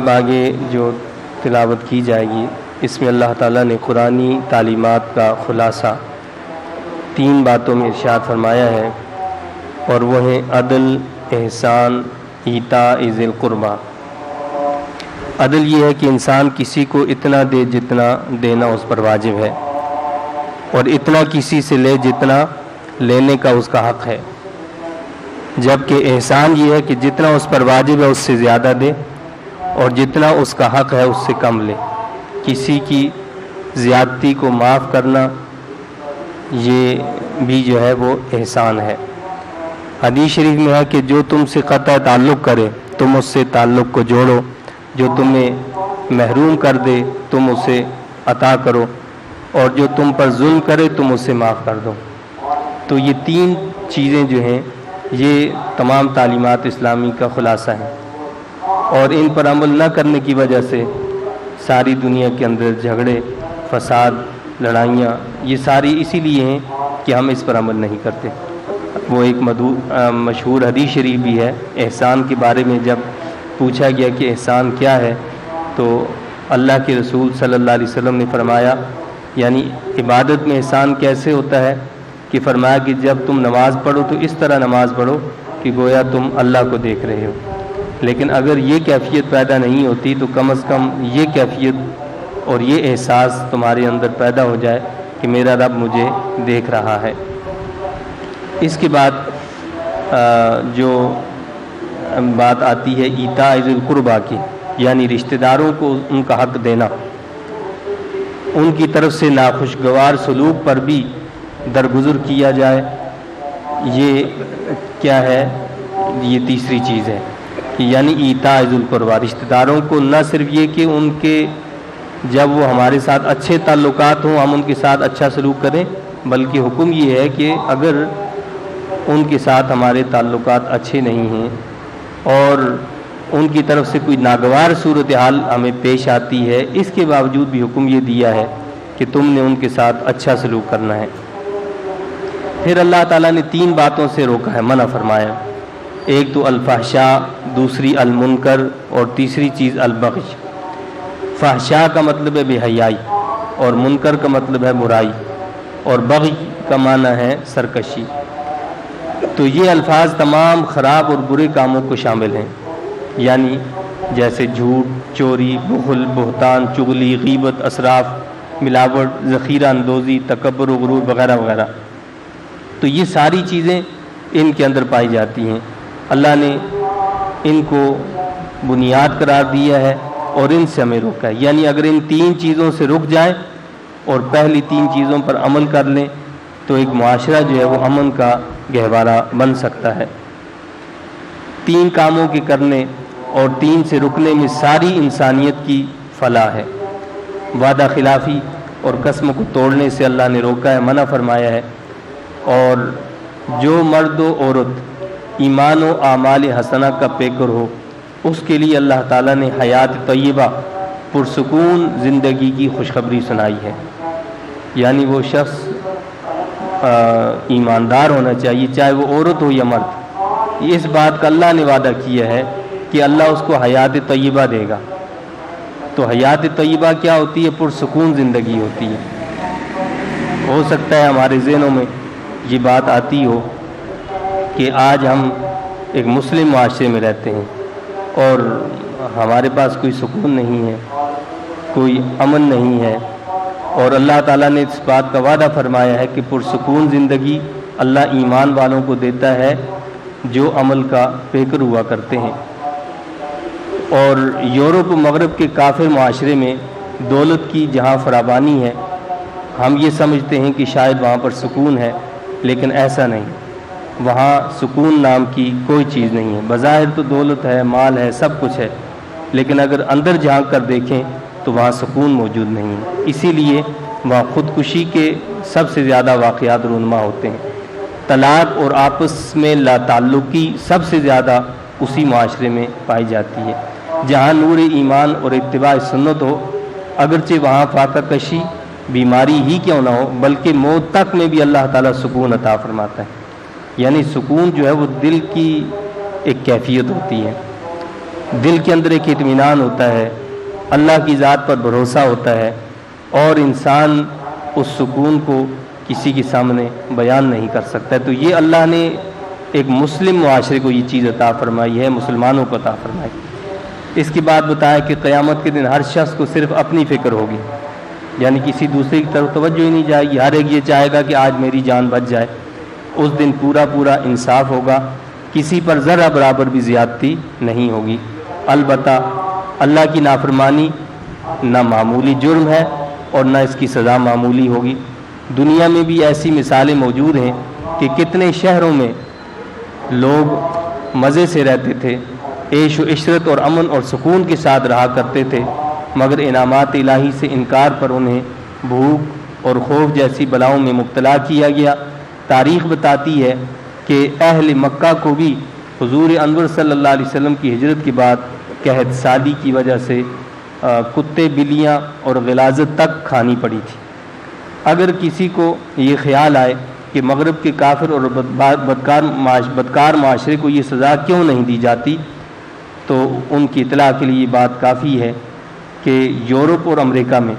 اب آگے جو تلاوت کی جائے گی اس میں اللہ تعالیٰ نے قرآنی تعلیمات کا خلاصہ 3 باتوں میں ارشاد فرمایا ہے، اور وہ ہیں عدل، احسان، ایتاء ذی القربیٰ۔ عدل یہ ہے کہ انسان کسی کو اتنا دے جتنا دینا اس پر واجب ہے، اور اتنا کسی سے لے جتنا لینے کا اس کا حق ہے، جبکہ احسان یہ ہے کہ جتنا اس پر واجب ہے اس سے زیادہ دے، اور جتنا اس کا حق ہے اس سے کم لے۔ کسی کی زیادتی کو معاف کرنا یہ بھی جو ہے وہ احسان ہے۔ حدیث شریف میں ہے کہ جو تم سے قطع تعلق کرے تم اس سے تعلق کو جوڑو، جو تمہیں محروم کر دے تم اسے عطا کرو، اور جو تم پر ظلم کرے تم اسے معاف کر دو۔ تو یہ 3 چیزیں جو ہیں یہ تمام تعلیمات اسلامی کا خلاصہ ہیں، اور ان پر عمل نہ کرنے کی وجہ سے ساری دنیا کے اندر جھگڑے، فساد، لڑائیاں یہ ساری اسی لیے ہیں کہ ہم اس پر عمل نہیں کرتے۔ وہ ایک مشہور حدیث شریف بھی ہے احسان کے بارے میں، جب پوچھا گیا کہ احسان کیا ہے تو اللہ کے رسول صلی اللہ علیہ وسلم نے فرمایا، یعنی عبادت میں احسان کیسے ہوتا ہے کہ فرمایا کہ جب تم نماز پڑھو تو اس طرح نماز پڑھو کہ گویا تم اللہ کو دیکھ رہے ہو، لیکن اگر یہ کیفیت پیدا نہیں ہوتی تو کم از کم یہ کیفیت اور یہ احساس تمہارے اندر پیدا ہو جائے کہ میرا رب مجھے دیکھ رہا ہے۔ اس کے بعد جو بات آتی ہے ایتاء ذی القربیٰ کی، یعنی رشتہ داروں کو ان کا حق دینا، ان کی طرف سے ناخوشگوار سلوک پر بھی درگزر کیا جائے، یہ کیا ہے؟ یہ تیسری چیز ہے کہ یعنی ایتاء ذی القربیٰ، رشتہ داروں کو نہ صرف یہ کہ ان کے جب وہ ہمارے ساتھ اچھے تعلقات ہوں ہم ان کے ساتھ اچھا سلوک کریں، بلکہ حکم یہ ہے کہ اگر ان کے ساتھ ہمارے تعلقات اچھے نہیں ہیں اور ان کی طرف سے کوئی ناگوار صورتحال ہمیں پیش آتی ہے، اس کے باوجود بھی حکم یہ دیا ہے کہ تم نے ان کے ساتھ اچھا سلوک کرنا ہے۔ پھر اللہ تعالیٰ نے 3 باتوں سے روکا ہے، منع فرمایا، ایک تو الفحشاء، دوسری المنکر، اور تیسری چیز البغی۔ فحشاء کا مطلب ہے بے حیائی، اور منکر کا مطلب ہے برائی، اور بغی کا معنی ہے سرکشی۔ تو یہ الفاظ تمام خراب اور برے کاموں کو شامل ہیں، یعنی جیسے جھوٹ، چوری، بخل، بہتان، چغلی، غیبت، اسراف، ملاوٹ، ذخیرہ اندوزی، تکبر و غرور وغیرہ وغیرہ۔ تو یہ ساری چیزیں ان کے اندر پائی جاتی ہیں، اللہ نے ان کو بنیاد قرار دیا ہے اور ان سے ہمیں روکا ہے، یعنی اگر ان 3 چیزوں سے رک جائیں اور پہلی 3 چیزوں پر عمل کر لیں تو ایک معاشرہ جو ہے وہ امن کا گہوارہ بن سکتا ہے۔ 3 کاموں کے کرنے اور 3 سے رکنے میں ساری انسانیت کی فلاح ہے۔ وعدہ خلافی اور قسم کو توڑنے سے اللہ نے روکا ہے، منع فرمایا ہے، اور جو مرد و عورت ایمان و اعمال حسنہ کا پیکر ہو اس کے لیے اللہ تعالیٰ نے حیات طیبہ، پرسکون زندگی کی خوشخبری سنائی ہے، یعنی وہ شخص ایماندار ہونا چاہیے، چاہے وہ عورت ہو یا مرد۔ اس بات کا اللہ نے وعدہ کیا ہے کہ اللہ اس کو حیات طیبہ دے گا۔ تو حیات طیبہ کیا ہوتی ہے؟ پرسکون زندگی ہوتی ہے۔ ہو سکتا ہے ہمارے ذہنوں میں یہ بات آتی ہو کہ آج ہم ایک مسلم معاشرے میں رہتے ہیں اور ہمارے پاس کوئی سکون نہیں ہے، کوئی امن نہیں ہے، اور اللہ تعالیٰ نے اس بات کا وعدہ فرمایا ہے کہ پرسکون زندگی اللہ ایمان والوں کو دیتا ہے جو عمل کا پیکر ہوا کرتے ہیں۔ اور یورپ و مغرب کے کافر معاشرے میں دولت کی جہاں فراوانی ہے ہم یہ سمجھتے ہیں کہ شاید وہاں پر سکون ہے، لیکن ایسا نہیں، وہاں سکون نام کی کوئی چیز نہیں ہے۔ بظاہر تو دولت ہے، مال ہے، سب کچھ ہے، لیکن اگر اندر جھانک کر دیکھیں تو وہاں سکون موجود نہیں ہے۔ اسی لیے وہاں خودکشی کے سب سے زیادہ واقعات رونما ہوتے ہیں، طلاق اور آپس میں لا تعلقی سب سے زیادہ اسی معاشرے میں پائی جاتی ہے۔ جہاں نور ایمان اور اتباع سنت ہو، اگرچہ وہاں فاقہ کشی، بیماری ہی کیوں نہ ہو، بلکہ موت تک میں بھی اللہ تعالیٰ سکون عطا فرماتا ہے۔ یعنی سکون جو ہے وہ دل کی ایک کیفیت ہوتی ہے، دل کے اندر ایک اطمینان ہوتا ہے، اللہ کی ذات پر بھروسہ ہوتا ہے، اور انسان اس سکون کو کسی کے سامنے بیان نہیں کر سکتا ہے۔ تو یہ اللہ نے ایک مسلم معاشرے کو یہ چیز عطا فرمائی ہے، مسلمانوں کو عطا فرمائی۔ اس کے بعد بتایا کہ قیامت کے دن ہر شخص کو صرف اپنی فکر ہوگی، یعنی کسی دوسرے کی طرف توجہ ہی نہیں جائے گی، ہر ایک یہ چاہے گا کہ آج میری جان بچ جائے۔ اس دن پورا انصاف ہوگا، کسی پر ذرہ برابر بھی زیادتی نہیں ہوگی۔ البتہ اللہ کی نافرمانی نہ معمولی جرم ہے اور نہ اس کی سزا معمولی ہوگی۔ دنیا میں بھی ایسی مثالیں موجود ہیں کہ کتنے شہروں میں لوگ مزے سے رہتے تھے، عیش و عشرت اور امن اور سکون کے ساتھ رہا کرتے تھے، مگر انعامات الہی سے انکار پر انہیں بھوک اور خوف جیسی بلاؤں میں مبتلا کیا گیا۔ تاریخ بتاتی ہے کہ اہل مکہ کو بھی حضور انور صلی اللہ علیہ وسلم کی ہجرت کے بعد قحط سالی کی وجہ سے کتے بلیاں اور غلاظت تک کھانی پڑی تھی۔ اگر کسی کو یہ خیال آئے کہ مغرب کے کافر اور بدکار معاشرے کو یہ سزا کیوں نہیں دی جاتی، تو ان کی اطلاع کے لیے یہ بات کافی ہے کہ یورپ اور امریکہ میں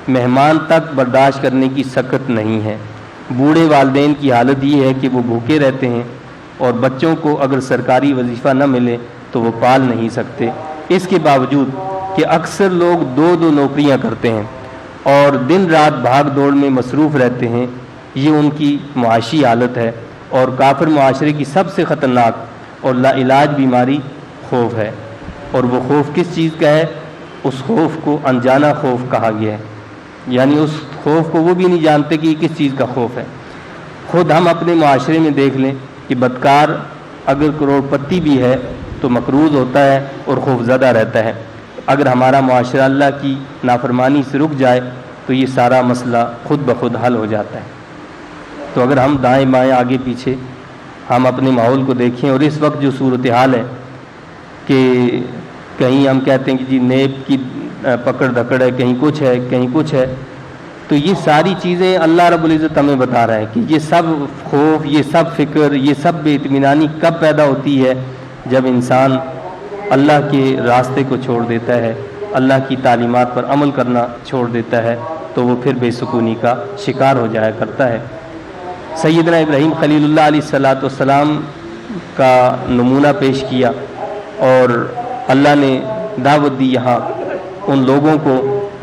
مہمان تک برداشت کرنے کی سخت نہیں ہے۔ بوڑھے والدین کی حالت یہ ہے کہ وہ بھوکے رہتے ہیں، اور بچوں کو اگر سرکاری وظیفہ نہ ملے تو وہ پال نہیں سکتے۔ اس کے باوجود کہ اکثر لوگ دو نوکریاں کرتے ہیں اور دن رات بھاگ دوڑ میں مصروف رہتے ہیں، یہ ان کی معاشی حالت ہے۔ اور کافر معاشرے کی سب سے خطرناک اور لا علاج بیماری خوف ہے، اور وہ خوف کس چیز کا ہے؟ اس خوف کو انجانا خوف کہا گیا ہے، یعنی اس خوف کو وہ بھی نہیں جانتے کہ یہ کس چیز کا خوف ہے۔ خود ہم اپنے معاشرے میں دیکھ لیں کہ بدکار اگر کروڑ پتی بھی ہے تو مقروض ہوتا ہے اور خوف زدہ رہتا ہے۔ اگر ہمارا معاشرہ اللہ کی نافرمانی سے رک جائے تو یہ سارا مسئلہ خود بخود حل ہو جاتا ہے۔ تو اگر ہم دائیں بائیں آگے پیچھے ہم اپنے ماحول کو دیکھیں، اور اس وقت جو صورتحال ہے کہ کہیں ہم کہتے ہیں کہ جی نیب کی پکڑ دھکڑ ہے، کہیں کچھ ہے، تو یہ ساری چیزیں اللہ رب العزت ہمیں بتا رہا ہے کہ یہ سب خوف، یہ سب فکر، یہ سب بے اطمینانی کب پیدا ہوتی ہے؟ جب انسان اللہ کے راستے کو چھوڑ دیتا ہے، اللہ کی تعلیمات پر عمل کرنا چھوڑ دیتا ہے، تو وہ پھر بے سکونی کا شکار ہو جایا کرتا ہے۔ سیدنا ابراہیم خلیل اللہ علیہ السلام کا نمونہ پیش کیا، اور اللہ نے دعوت دی یہاں ان لوگوں کو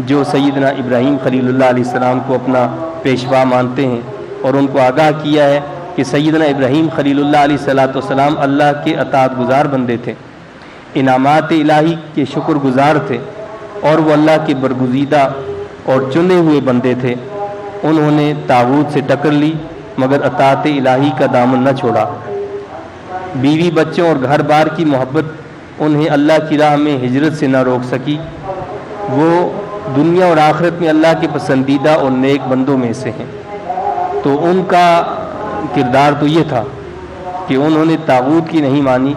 جو سیدنا ابراہیم خلیل اللہ علیہ السلام کو اپنا پیشوا مانتے ہیں، اور ان کو آگاہ کیا ہے کہ سیدنا ابراہیم خلیل اللہ علیہ السلام اللہ کے اطاعت گزار بندے تھے، انعامات الہی کے شکر گزار تھے، اور وہ اللہ کے برگزیدہ اور چنے ہوئے بندے تھے۔ انہوں نے طاغوت سے ٹکر لی مگر اطاعت الہی کا دامن نہ چھوڑا۔ بیوی بچوں اور گھر بار کی محبت انہیں اللہ کی راہ میں ہجرت سے نہ روک سکی۔ وہ دنیا اور آخرت میں اللہ کے پسندیدہ اور نیک بندوں میں سے ہیں۔ تو ان کا کردار تو یہ تھا کہ انہوں نے طاغوت کی نہیں مانی،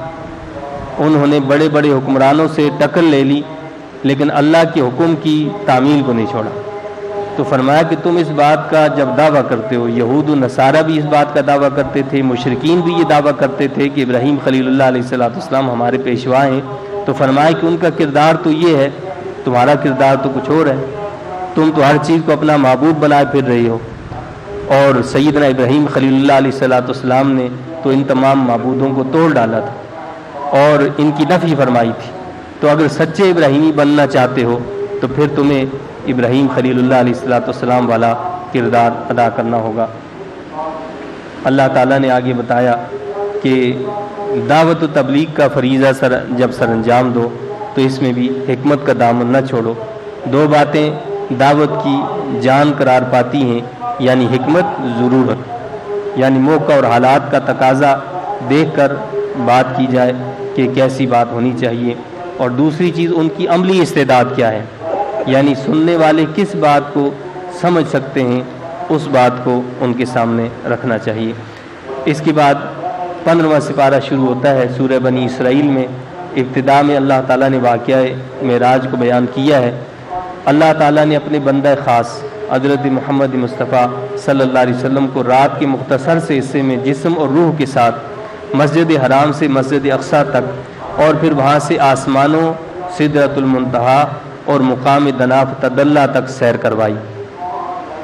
انہوں نے بڑے بڑے حکمرانوں سے ٹکر لے لی، لیکن اللہ کے حکم کی تعمیل کو نہیں چھوڑا۔ تو فرمایا کہ تم اس بات کا جب دعویٰ کرتے ہو، یہود و نصارہ بھی اس بات کا دعویٰ کرتے تھے، مشرکین بھی یہ دعویٰ کرتے تھے کہ ابراہیم خلیل اللہ علیہ السلام ہمارے پیشوا ہیں، تو فرمایا کہ ان کا کردار تو یہ ہے، تمہارا کردار تو کچھ اور ہے، تم تو ہر چیز کو اپنا معبود بنائے پھر رہے ہو۔ اور سیدنا ابراہیم خلیل اللہ علیہ السلام نے تو ان تمام معبودوں کو توڑ ڈالا تھا اور ان کی نفی فرمائی تھی۔ تو اگر سچے ابراہیمی بننا چاہتے ہو تو پھر تمہیں ابراہیم خلیل اللہ علیہ السلام والا کردار ادا کرنا ہوگا۔ اللہ تعالیٰ نے آگے بتایا کہ دعوت و تبلیغ کا فریضہ جب سر انجام دو تو اس میں بھی حکمت کا دامن نہ چھوڑو۔ دو باتیں دعوت کی جان قرار پاتی ہیں، یعنی حکمت، ضرورت، یعنی موقع اور حالات کا تقاضا دیکھ کر بات کی جائے کہ کیسی بات ہونی چاہیے، اور دوسری چیز ان کی عملی استعداد کیا ہے، یعنی سننے والے کس بات کو سمجھ سکتے ہیں اس بات کو ان کے سامنے رکھنا چاہیے۔ اس کے بعد 15واں سپارہ شروع ہوتا ہے سورہ بنی اسرائیل میں۔ ابتدا میں اللہ تعالیٰ نے واقعہ معراج کو بیان کیا ہے۔ اللہ تعالیٰ نے اپنے بندہ خاص حضرت محمد مصطفیٰ صلی اللہ علیہ وسلم کو رات کے مختصر سے حصے میں جسم اور روح کے ساتھ مسجد حرام سے مسجد اقصیٰ تک اور پھر وہاں سے آسمانوں سدرۃ المنتہا اور مقام دنا فتدلی تک سیر کروائی.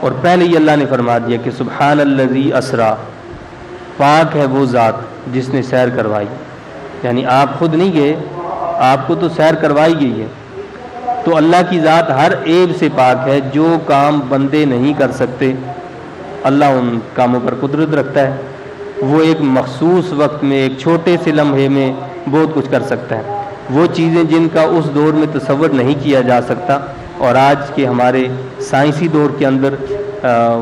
اور پہلے ہی اللہ نے فرما دیا کہ سبحان الذی اسرا، پاک ہے وہ ذات جس نے سیر کروائی. یعنی آپ خود نہیں گئے، آپ کو تو سیر کروائی گئی ہے. تو اللہ کی ذات ہر عیب سے پاک ہے. جو کام بندے نہیں کر سکتے اللہ ان کاموں پر قدرت رکھتا ہے. وہ ایک مخصوص وقت میں ایک چھوٹے سے لمحے میں بہت کچھ کر سکتا ہے. وہ چیزیں جن کا اس دور میں تصور نہیں کیا جا سکتا، اور آج کے ہمارے سائنسی دور کے اندر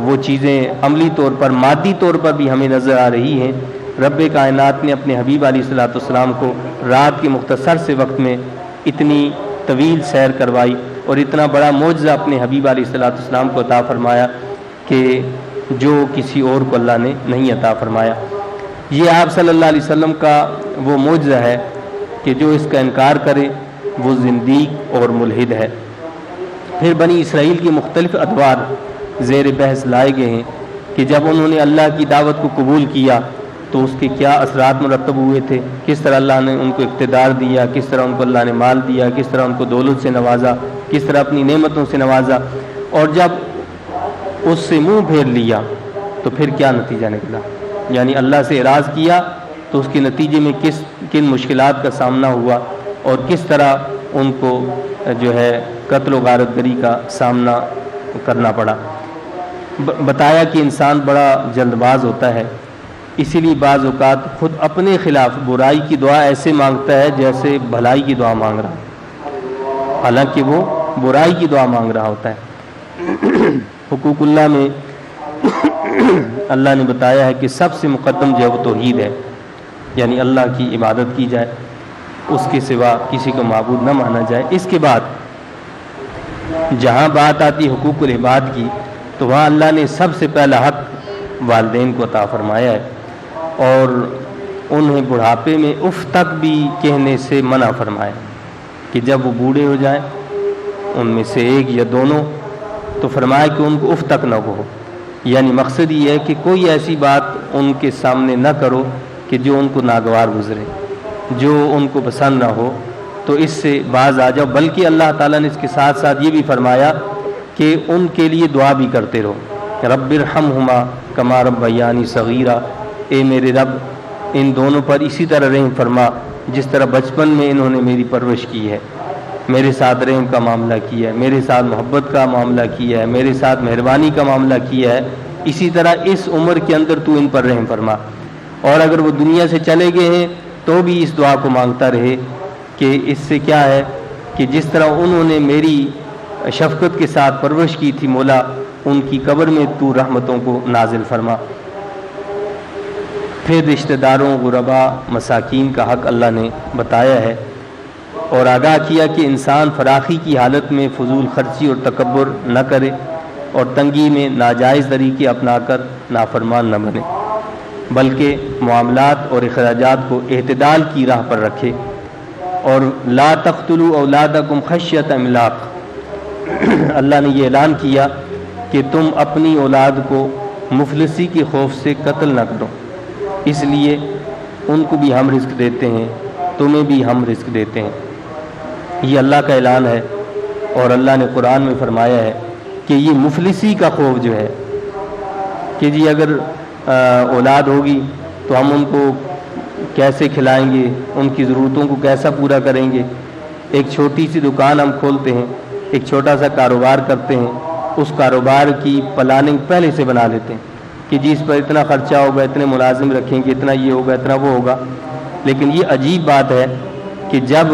وہ چیزیں عملی طور پر مادی طور پر بھی ہمیں نظر آ رہی ہیں. رب کائنات نے اپنے حبیب علیہ الصلوۃ والسلام کو رات کے مختصر سے وقت میں اتنی طویل سیر کروائی اور اتنا بڑا معجزہ اپنے حبیب علیہ الصلوۃ والسلام کو عطا فرمایا کہ جو کسی اور کو اللہ نے نہیں عطا فرمایا. یہ آپ صلی اللہ علیہ وسلم کا وہ معجزہ ہے کہ جو اس کا انکار کرے وہ زندیق اور ملحد ہے. پھر بنی اسرائیل کی مختلف ادوار زیر بحث لائے گئے ہیں کہ جب انہوں نے اللہ کی دعوت کو قبول کیا تو اس کے کیا اثرات مرتب ہوئے تھے، کس طرح اللہ نے ان کو اقتدار دیا، کس طرح ان کو اللہ نے مال دیا، کس طرح ان کو دولت سے نوازا، کس طرح اپنی نعمتوں سے نوازا. اور جب اس سے منہ پھیر لیا تو پھر کیا نتیجہ نکلا. یعنی اللہ سے اعراض کیا تو اس کے نتیجے میں کن مشکلات کا سامنا ہوا اور کس طرح ان کو جو ہے قتل و غارت گری کا سامنا کرنا پڑا. بتایا کہ انسان بڑا جلد باز ہوتا ہے، اسی لیے بعض اوقات خود اپنے خلاف برائی کی دعا ایسے مانگتا ہے جیسے بھلائی کی دعا مانگ رہا، حالانکہ وہ برائی کی دعا مانگ رہا ہوتا ہے. حقوق اللہ میں اللہ نے بتایا ہے کہ سب سے مقدم جو ہے وہ توحید ہے، یعنی اللہ کی عبادت کی جائے، اس کے سوا کسی کو معبود نہ مانا جائے. اس کے بعد جہاں بات آتی حقوق العباد کی تو وہاں اللہ نے سب سے پہلا حق والدین کو عطا فرمایا ہے اور انہیں بڑھاپے میں اف تک بھی کہنے سے منع فرمایا کہ جب وہ بوڑھے ہو جائیں ان میں سے ایک یا دونوں تو فرمایا کہ ان کو اف تک نہ کہو. یعنی مقصد یہ ہے کہ کوئی ایسی بات ان کے سامنے نہ کرو کہ جو ان کو ناگوار گزرے، جو ان کو پسند نہ ہو، تو اس سے باز آ جاؤ. بلکہ اللہ تعالیٰ نے اس کے ساتھ ساتھ یہ بھی فرمایا کہ ان کے لیے دعا بھی کرتے رہو. رب ارحمہما کما ربیانی صغیرا، اے میرے رب ان دونوں پر اسی طرح رحم فرما جس طرح بچپن میں انہوں نے میری پرورش کی ہے، میرے ساتھ رحم کا معاملہ کیا ہے، میرے ساتھ محبت کا معاملہ کیا ہے، میرے ساتھ مہربانی کا معاملہ کیا ہے، اسی طرح اس عمر کے اندر تو ان پر رحم فرما. اور اگر وہ دنیا سے چلے گئے ہیں تو بھی اس دعا کو مانگتا رہے کہ اس سے کیا ہے کہ جس طرح انہوں نے میری شفقت کے ساتھ پرورش کی تھی، مولا ان کی قبر میں تو رحمتوں کو نازل فرما. پھر رشتہ داروں، غربا، مساکین کا حق اللہ نے بتایا ہے اور آگاہ کیا کہ انسان فراخی کی حالت میں فضول خرچی اور تکبر نہ کرے اور تنگی میں ناجائز طریقے اپنا کر نافرمان نہ بنے، بلکہ معاملات اور اخراجات کو اعتدال کی راہ پر رکھے. اور لا تقتلوا اولادکم خشیۃ املاق، اللہ نے یہ اعلان کیا کہ تم اپنی اولاد کو مفلسی کے خوف سے قتل نہ کرو، اس لیے ان کو بھی ہم رزق دیتے ہیں، تمہیں بھی ہم رزق دیتے ہیں. یہ اللہ کا اعلان ہے اور اللہ نے قرآن میں فرمایا ہے کہ یہ مفلسی کا خوف جو ہے کہ جی اگر اولاد ہوگی تو ہم ان کو کیسے کھلائیں گے، ان کی ضرورتوں کو کیسا پورا کریں گے. ایک چھوٹی سی دکان ہم کھولتے ہیں، ایک چھوٹا سا کاروبار کرتے ہیں، اس کاروبار کی پلاننگ پہلے سے بنا لیتے ہیں کہ جی اس پر اتنا خرچہ ہوگا، اتنے ملازم رکھیں گے، اتنا یہ ہوگا، اتنا وہ ہوگا. لیکن یہ عجیب بات ہے کہ جب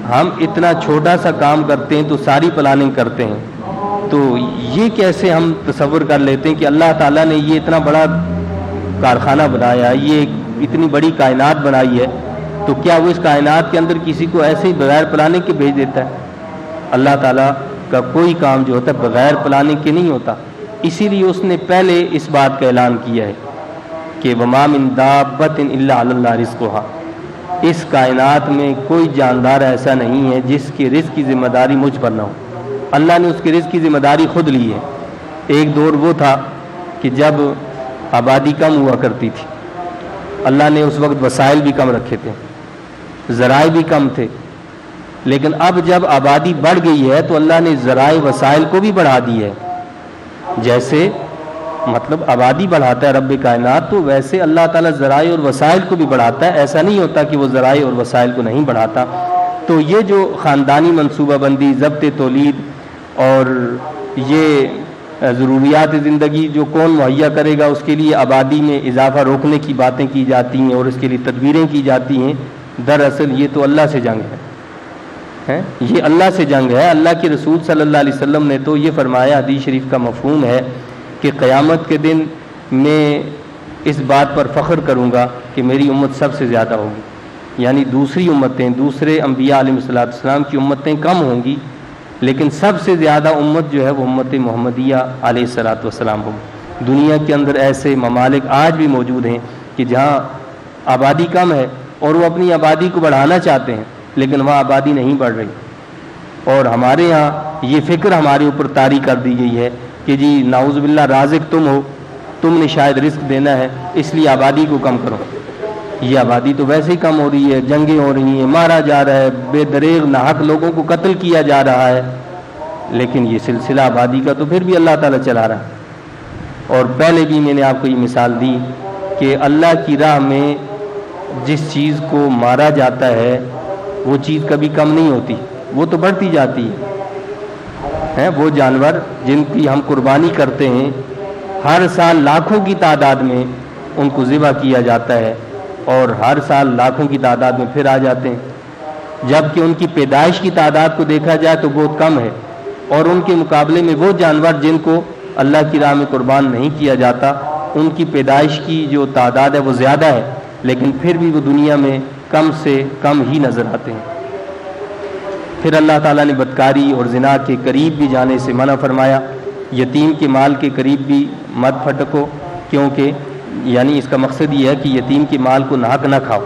ہم اتنا چھوٹا سا کام کرتے ہیں تو ساری پلاننگ کرتے ہیں، تو یہ کیسے ہم تصور کر لیتے ہیں کہ اللہ تعالیٰ نے یہ اتنا بڑا کارخانہ بنایا، یہ اتنی بڑی کائنات بنائی ہے، تو کیا وہ اس کائنات کے اندر کسی کو ایسے ہی بغیر پلاننگ کے بھیج دیتا ہے؟ اللہ تعالیٰ کا کوئی کام جو ہوتا ہے بغیر پلاننگ کے نہیں ہوتا. اسی لیے اس نے پہلے اس بات کا اعلان کیا ہے کہ وما من دابۃ الا علی اللہ رزقھا، اس کائنات میں کوئی جاندار ایسا نہیں ہے جس کے رزق کی ذمہ داری مجھ پر نہ ہو. اللہ نے اس کے رزق کی ذمہ داری خود لی ہے. ایک دور وہ تھا کہ جب آبادی کم ہوا کرتی تھی، اللہ نے اس وقت وسائل بھی کم رکھے تھے، ذرائع بھی کم تھے، لیکن اب جب آبادی بڑھ گئی ہے تو اللہ نے ذرائع وسائل کو بھی بڑھا دی ہے. جیسے مطلب آبادی بڑھاتا ہے رب کائنات، تو ویسے اللہ تعالیٰ ذرائع اور وسائل کو بھی بڑھاتا ہے. ایسا نہیں ہوتا کہ وہ ذرائع اور وسائل کو نہیں بڑھاتا. تو یہ جو خاندانی منصوبہ بندی، ضبط تولید اور یہ ضروریات زندگی جو کون مہیا کرے گا، اس کے لیے آبادی میں اضافہ روکنے کی باتیں کی جاتی ہیں اور اس کے لیے تدبیریں کی جاتی ہیں، دراصل یہ تو اللہ سے جنگ ہے. یہ اللہ سے جنگ ہے. اللہ کے رسول صلی اللہ علیہ وسلم نے تو یہ فرمایا، حدیث شریف کا مفہوم ہے کہ قیامت کے دن میں اس بات پر فخر کروں گا کہ میری امت سب سے زیادہ ہوگی. یعنی دوسری امتیں، دوسرے انبیاء علیہ السلام کی امتیں کم ہوں گی، لیکن سب سے زیادہ امت جو ہے وہ امت محمدیہ علیہ السلام ہوگی. دنیا کے اندر ایسے ممالک آج بھی موجود ہیں کہ جہاں آبادی کم ہے اور وہ اپنی آبادی کو بڑھانا چاہتے ہیں، لیکن وہاں آبادی نہیں بڑھ رہی. اور ہمارے یہاں یہ فکر ہمارے اوپر طاری کر دی گئی ہے کہ جی نعوذ باللہ رازق تم ہو، تم نے شاید رزق دینا ہے، اس لیے آبادی کو کم کرو. یہ آبادی تو ویسے ہی کم ہو رہی ہے، جنگیں ہو رہی ہیں، مارا جا رہا ہے، بے دریغ ناحق لوگوں کو قتل کیا جا رہا ہے، لیکن یہ سلسلہ آبادی کا تو پھر بھی اللہ تعالیٰ چلا رہا ہے. اور پہلے بھی میں نے آپ کو یہ مثال دی کہ اللہ کی راہ میں جس چیز کو مارا جاتا ہے وہ چیز کبھی کم نہیں ہوتی، وہ تو بڑھتی جاتی ہے. وہ جانور جن کی ہم قربانی کرتے ہیں، ہر سال لاکھوں کی تعداد میں ان کو ذبح کیا جاتا ہے اور ہر سال لاکھوں کی تعداد میں پھر آ جاتے ہیں، جبکہ ان کی پیدائش کی تعداد کو دیکھا جائے تو بہت کم ہے. اور ان کے مقابلے میں وہ جانور جن کو اللہ کی راہ میں قربان نہیں کیا جاتا، ان کی پیدائش کی جو تعداد ہے وہ زیادہ ہے، لیکن پھر بھی وہ دنیا میں کم سے کم ہی نظر آتے ہیں. پھر اللہ تعالیٰ نے بدکاری اور زنا کے قریب بھی جانے سے منع فرمایا. یتیم کے مال کے قریب بھی مت پھٹکو، کیونکہ یعنی اس کا مقصد یہ ہے کہ یتیم کے مال کو ناحق نہ کھاؤ.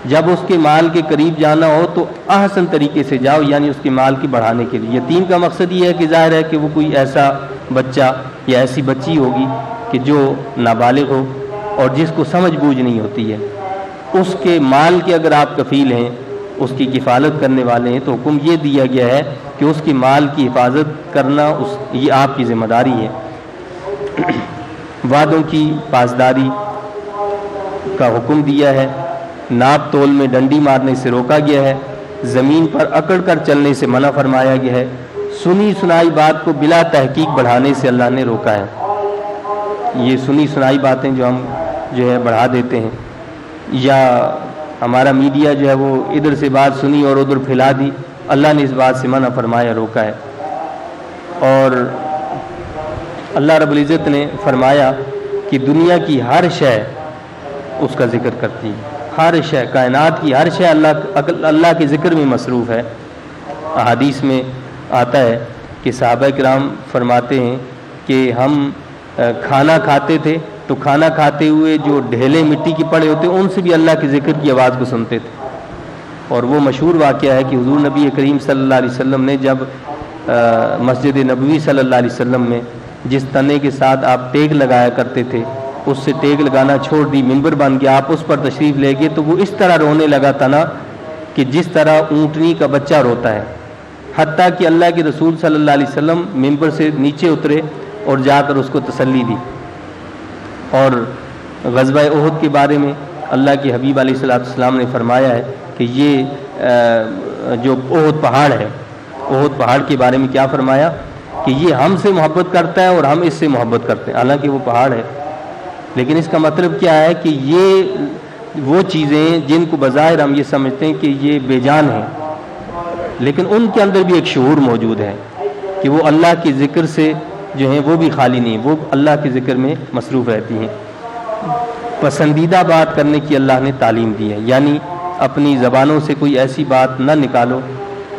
جب اس کے مال کے قریب جانا ہو تو احسن طریقے سے جاؤ، یعنی اس کے مال کی بڑھانے کے لیے. یتیم کا مقصد یہ ہے کہ ظاہر ہے کہ وہ کوئی ایسا بچہ یا ایسی بچی ہوگی کہ جو نابالغ ہو اور جس کو سمجھ بوجھ نہیں ہوتی ہے. اس کے مال کے اگر آپ کفیل ہیں، اس کی کفالت کرنے والے ہیں، تو حکم یہ دیا گیا ہے کہ اس کے مال کی حفاظت کرنا یہ آپ کی ذمہ داری ہے. وعدوں کی پاسداری کا حکم دیا ہے. ناپ تول میں ڈنڈی مارنے سے روکا گیا ہے. زمین پر اکڑ کر چلنے سے منع فرمایا گیا ہے. سنی سنائی بات کو بلا تحقیق بڑھانے سے اللہ نے روکا ہے. یہ سنی سنائی باتیں جو ہم جو ہے بڑھا دیتے ہیں، یا ہمارا میڈیا جو ہے وہ ادھر سے بات سنی اور ادھر پھیلا دی، اللہ نے اس بات سے منع فرمایا، روکا ہے. اور اللہ رب العزت نے فرمایا کہ دنیا کی ہر شے اس کا ذکر کرتی ہے. ہر شے، کائنات کی ہر شے اللہ کے ذکر میں مصروف ہے. احادیث میں آتا ہے کہ صحابہ کرام فرماتے ہیں کہ ہم کھانا کھاتے تھے تو کھانا کھاتے ہوئے جو ڈھیلے مٹی کے پڑے ہوتے ان سے بھی اللہ کے ذکر کی آواز کو سنتے تھے. اور وہ مشہور واقعہ ہے کہ حضور نبی کریم صلی اللہ علیہ وسلم نے جب مسجد نبوی صلی اللہ علیہ وسلم میں جس تنے کے ساتھ آپ ٹیک لگایا کرتے تھے اس سے ٹیک لگانا چھوڑ دی، منبر بن گیا، آپ اس پر تشریف لے گئے تو وہ اس طرح رونے لگا تنا کہ جس طرح اونٹنی کا بچہ روتا ہے. حتیٰ کہ اللہ کے رسول صلی اللہ علیہ وسلم منبر سے نیچے اترے اور جا کر اس کو تسلی دی. اور غزوہ احد کے بارے میں اللہ کے حبیب علیہ السلام نے فرمایا ہے کہ یہ جو احد پہاڑ ہے، احد پہاڑ کے بارے میں کیا فرمایا کہ یہ ہم سے محبت کرتا ہے اور ہم اس سے محبت کرتے ہیں. حالانکہ وہ پہاڑ ہے، لیکن اس کا مطلب کیا ہے کہ یہ وہ چیزیں جن کو بظاہر ہم یہ سمجھتے ہیں کہ یہ بے جان ہیں، لیکن ان کے اندر بھی ایک شعور موجود ہے کہ وہ اللہ کے ذکر سے جو ہیں وہ بھی خالی نہیں، وہ اللہ کے ذکر میں مصروف رہتی ہیں. پسندیدہ بات کرنے کی اللہ نے تعلیم دی ہے، یعنی اپنی زبانوں سے کوئی ایسی بات نہ نکالو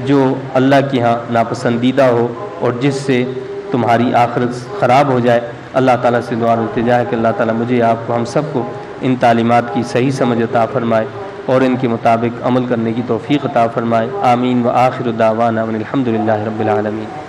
جو اللہ کے ہاں ناپسندیدہ ہو اور جس سے تمہاری آخرت خراب ہو جائے. اللہ تعالیٰ سے دعا التجا ہے کہ اللہ تعالیٰ مجھے آپ کو ہم سب کو ان تعلیمات کی صحیح سمجھ عطا فرمائے اور ان کے مطابق عمل کرنے کی توفیق عطا فرمائے. آمین. وآخر دعوانا الحمد للہ رب العالمین.